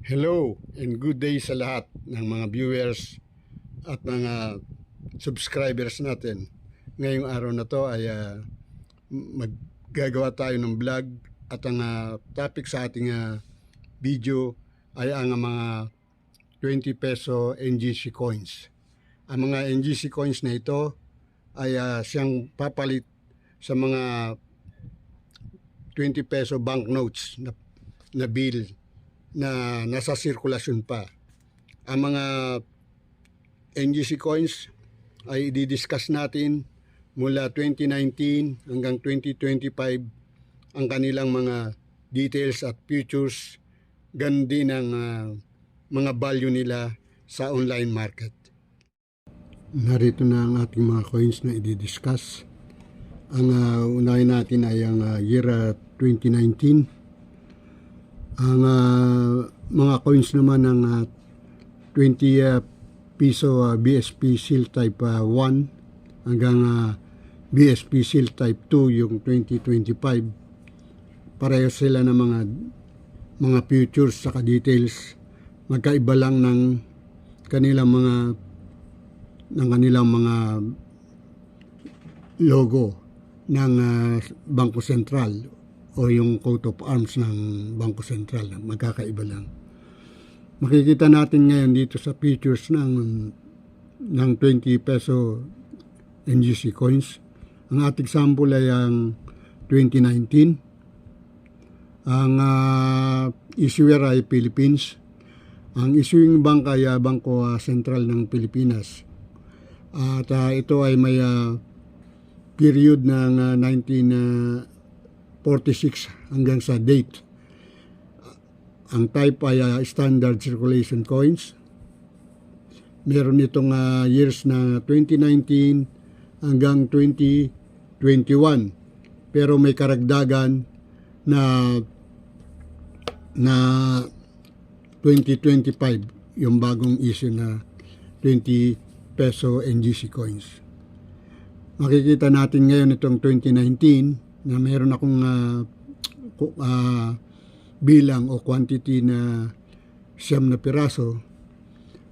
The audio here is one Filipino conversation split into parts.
Hello and good day sa lahat ng mga viewers at mga subscribers natin. Ngayong araw na to ay maggagawa tayo ng vlog at ang topic sa ating video ay ang mga 20 peso NGC coins. Ang mga NGC coins na ito ay siyang papalit sa mga 20 peso banknotes na bill na nasa sirkulasyon pa. Ang mga NGC coins ay i-discuss natin mula 2019 hanggang 2025 ang kanilang mga details at futures, ganun din ang mga value nila sa online market. Narito na ang ating mga coins na i-discuss. Ang unahin natin ay ang year 2019. Ang mga coins naman ng 20 piso BSP Seal Type 1 hanggang BSP Seal Type 2 yung 2025. Pareho sila ng mga futures saka details. Magkaiba lang ng kanilang mga logo ng Bangko Sentral o yung coat of arms ng Bangko Sentral, magkakaiba lang. Makikita natin ngayon dito sa futures ng 20 peso NGC coins. Ang ating sample ay ang 2019. Ang issuer ay Philippines. Ang issuing bank ay Bangko Sentral ng Pilipinas. At ito ay may period ng 1946 hanggang sa date. Ang type ay standard circulation coins. Meron itong years na 2019 hanggang 2021. Pero may karagdagan na 2025 yung bagong issue na 20 peso NGC coins. Makikita natin ngayon itong 2019 na meron akong bilang o quantity na 9 na piraso.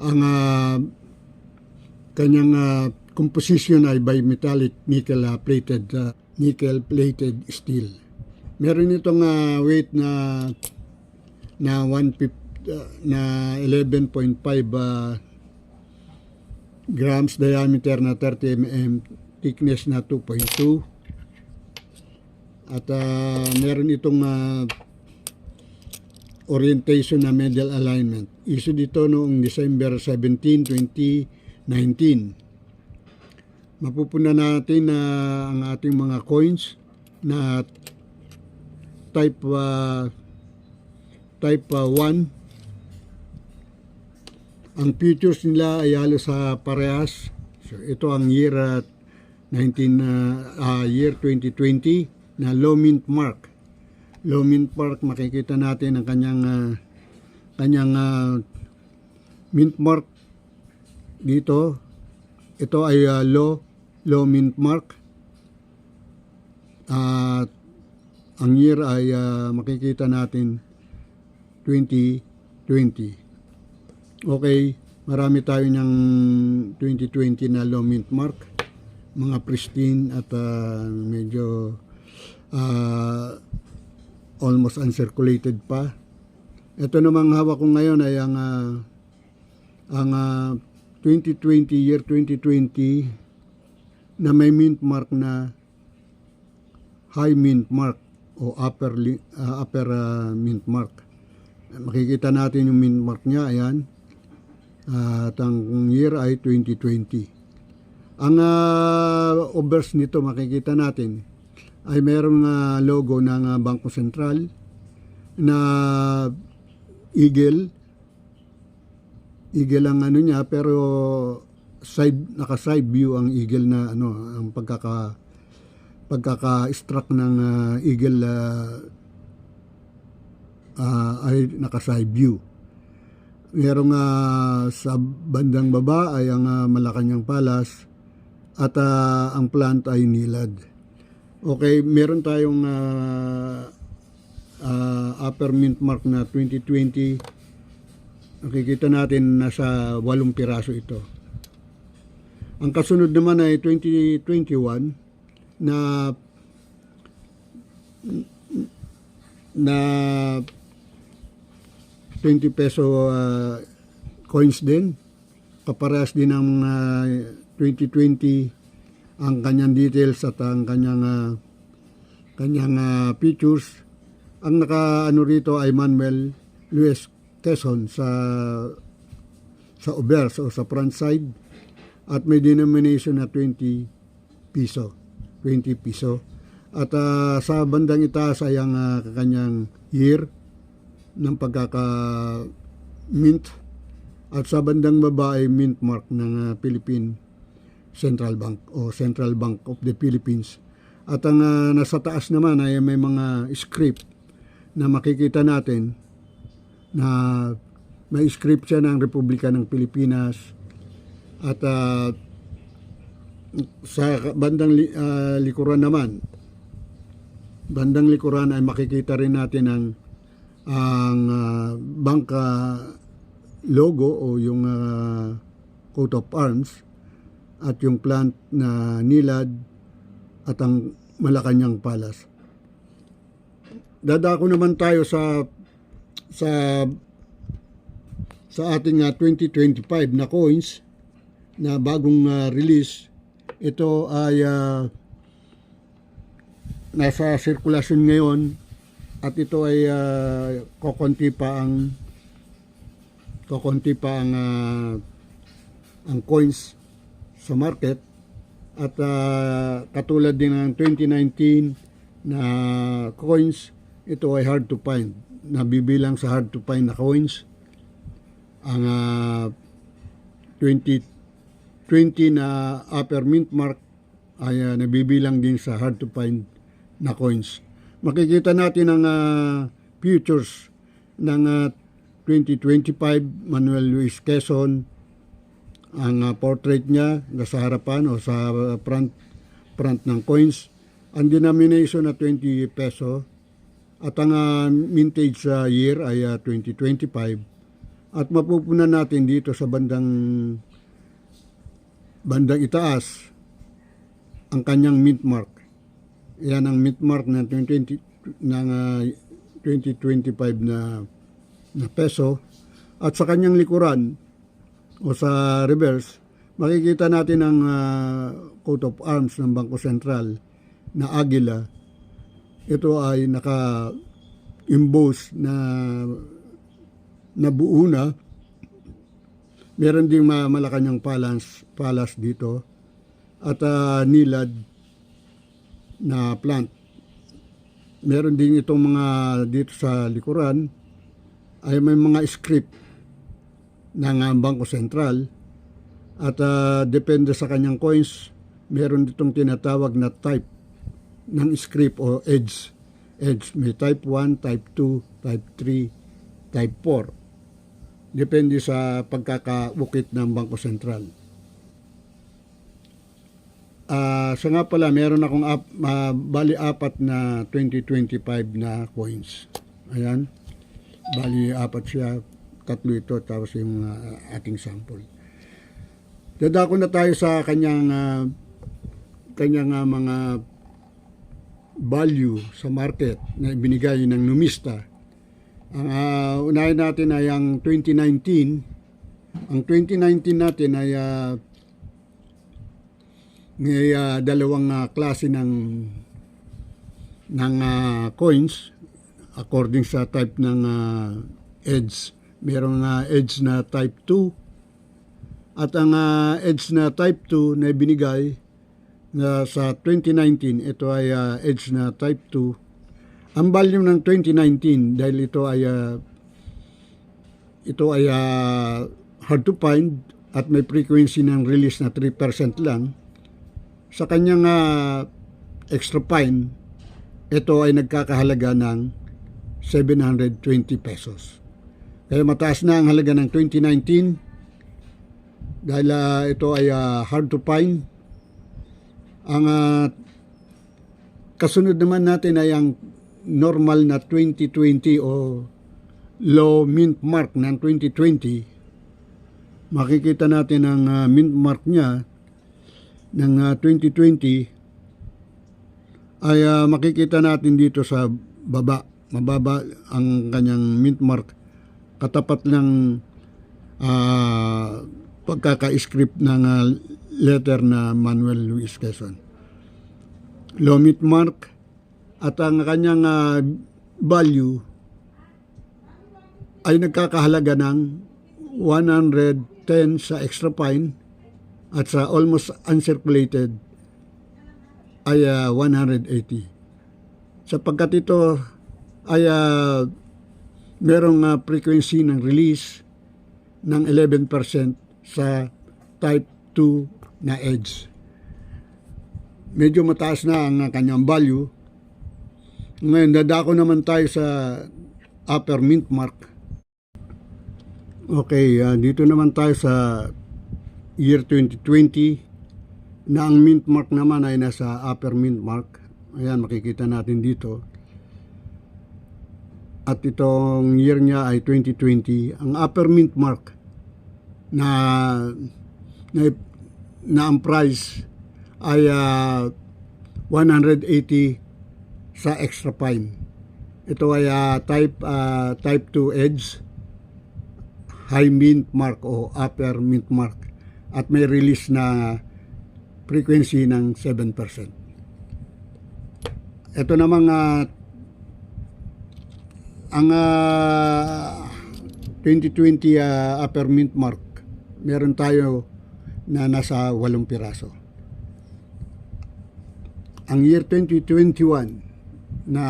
Ang kanyang composition ay bimetallic nickel plated steel. Meron itong weight na 11.5 grams, diameter na 30 mm, thickness na 2.2. At meron itong orientation na medial alignment. Issued dito noong December 17, 2019. Mapupuna natin ang ating mga coins na type 1. Ang futures nila ay halos parehas. So ito ang year 2020 na low mint mark. Low mint mark, makikita natin ang kanyang mint mark dito. Ito ay low mint mark. At ang year ay makikita natin 2020. Okay, marami tayo ng 2020 na low mint mark. Mga pristine at medyo almost uncirculated pa. Ito namang hawak ko ngayon ay ang 2020, year 2020 na may mint mark na high mint mark o upper mint mark. Makikita natin yung mint mark niya, ayan. At ang year ay 2020. Ang obverse nito makikita natin ay mayroong logo ng Bangko Sentral na eagle ang niya, pero naka-side view ang eagle na ang pagkaka-struck ng eagle ay naka-side view. Merong sa bandang baba ay ang Malacanang Palace at ang plant ay nilad. Okay, meron tayong upper mint mark na 2020 Nakikita natin nasa 8 piraso ito. Ang kasunod naman ay 2021 na na 20 peso coins din. Kaparehas din ng 2020 ang kanyang details at ang kanyang features. Ang naka-ano rito ay Manuel Luis Quezon sa obverse o sa front side, at may denomination na 20 piso. At sa bandang itaas ay ang kanyang year ng pagkaka-mint, at sa bandang baba ay mint mark ng Philippine Central Bank o Central Bank of the Philippines. At ang nasa taas naman ay may mga script na makikita natin na may script siya ng Republika ng Pilipinas. At sa bandang likuran naman, ay makikita rin natin ang bangka logo o yung coat of arms, at yung plant na nilad, at ang Malacanang Palace. Dadako naman tayo sa ating 2025 na coins na bagong release. Ito ay nasa sirkulasyon ngayon, at ito ay kokonti pa ang coins sa market. At katulad din ng 2019 na coins, ito ay hard to find. Nabibilang sa hard to find na coins. Ang 2020 na upper mint mark ay nabibilang din sa hard to find na coins. Makikita natin ang futures ng 2025 Manuel Luis Quezon. Ang portrait niya nasa harapan o sa front ng coins. Ang denomination na 20 peso, at ang mintage year ay 2025. At mapupunan natin dito sa bandang itaas ang kanyang mint mark. Yan ang mint mark ng 2025 na peso. At sa kanyang likuran o sa reverse, makikita natin ang coat of arms ng Bangko Sentral na agila. Ito ay naka-emboss na buo na. Meron ding Malacanang Palace dito, at nilad na plant. Meron din itong mga dito sa likuran ay may mga script ng Bangko Sentral, at depende sa kanyang coins, meron ditong tinatawag na type ng script o edge. May type 1, type 2, type 3, type 4. Depende sa pagkakaukit ng Bangko Sentral. So nga pala, meron akong bali 4 na 2025 na coins. Ayan. Bali 4 siya. 3 ito, tapos yung ating sample. Dadako na tayo sa kanyang mga value sa market na ibinigay ng numista. Ang unahin natin ay ang 2019. Ang 2019 natin ay may dalawang klase ng coins according sa type ng edge. Merong edge na type 2, at ang edge na type 2 na binigay na sa 2019, ito ay edge na type 2. Ang value ng 2019, dahil ito ay hard to find at may frequency ng release na 3% lang, sa kanyang extra fine, ito ay nagkakahalaga ng 720 pesos. Kaya mataas na ang halaga ng 2019 dahil ito ay hard to find. Ang kasunod naman natin ay ang normal na 2020 o low mint mark ng 2020, makikita natin ang mint mark niya ng 2020 ay makikita natin dito sa baba. Mababa ang kanyang mint mark, katapat ng pagkaka-script ng letter na Manuel Luis Quezon. Low mint mark, at ang kanyang value ay nagkakahalaga ng 110 sa extra fine, at sa almost uncirculated ay 180. Sapagkat ito ay merong frequency ng release ng 11% sa type 2 na edge. Medyo mataas na ang kanyang value. Ngayon, dadako naman tayo sa upper mint mark. Okay, dito naman tayo sa year 2020 na ang mint mark naman ay nasa upper mint mark. Ayan, makikita natin dito. At itong year niya ay 2020. Ang upper mint mark na ang price ay 180 sa extra fine. Ito ay type 2 edge, high mint mark o upper mint mark, at may release na frequency ng 7%. Ito namang ang 2020 upper mint mark, meron tayo na nasa 8 piraso. Ang year 2021 na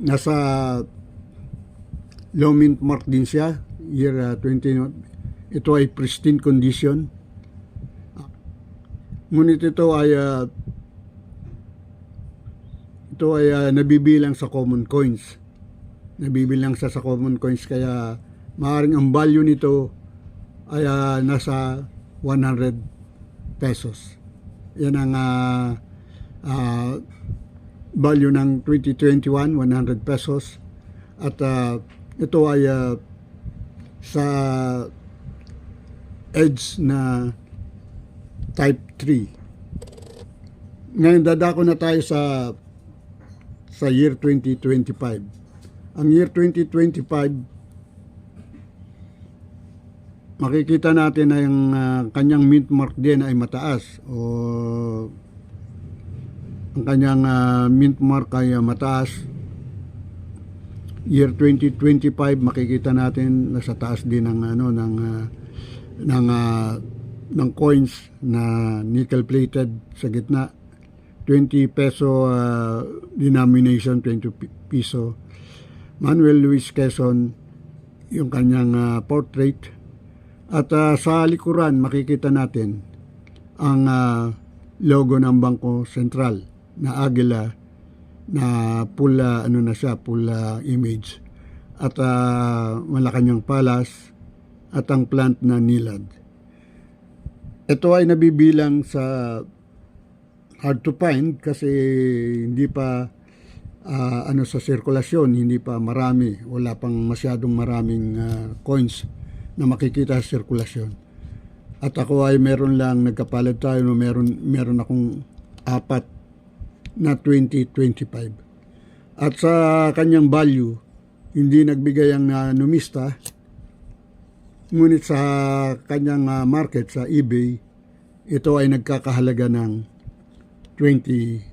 nasa low mint mark din siya, year 20. Ito ay pristine condition. Ngunit ito ay nabibilang sa common coins. Nabibilang sa common coins, kaya maaaring ang value nito ay nasa 100 pesos. Yan ang value ng 2021, 100 pesos. At ito ay sa edge na type 3. Ngayon, dadako na tayo sa year 2025. Ang year 2025, makikita natin na yung kanyang mint mark din ay mataas, o ang kanyang mint mark ay mataas. Year 2025, makikita natin nasa taas din ng ng coins na nickel plated sa gitna. 20 peso denomination, 20 piso. Manuel Luis Quezon yung kanyang portrait. At sa likuran, makikita natin ang logo ng Bangko Sentral na agila, na pula pula image, at Malacanang Palace, at ang plant na nilad. Ito ay nabibilang sa hard to find kasi hindi pa sa sirkulasyon, hindi pa marami, wala pang masyadong maraming coins na makikita sa sirkulasyon. At ako ay meron lang, nagkapalad tayo, meron akong 4 na 2025. At sa kanyang value, hindi nagbigay ang numista, ngunit sa kanyang market sa eBay, ito ay nagkakahalaga ng $20.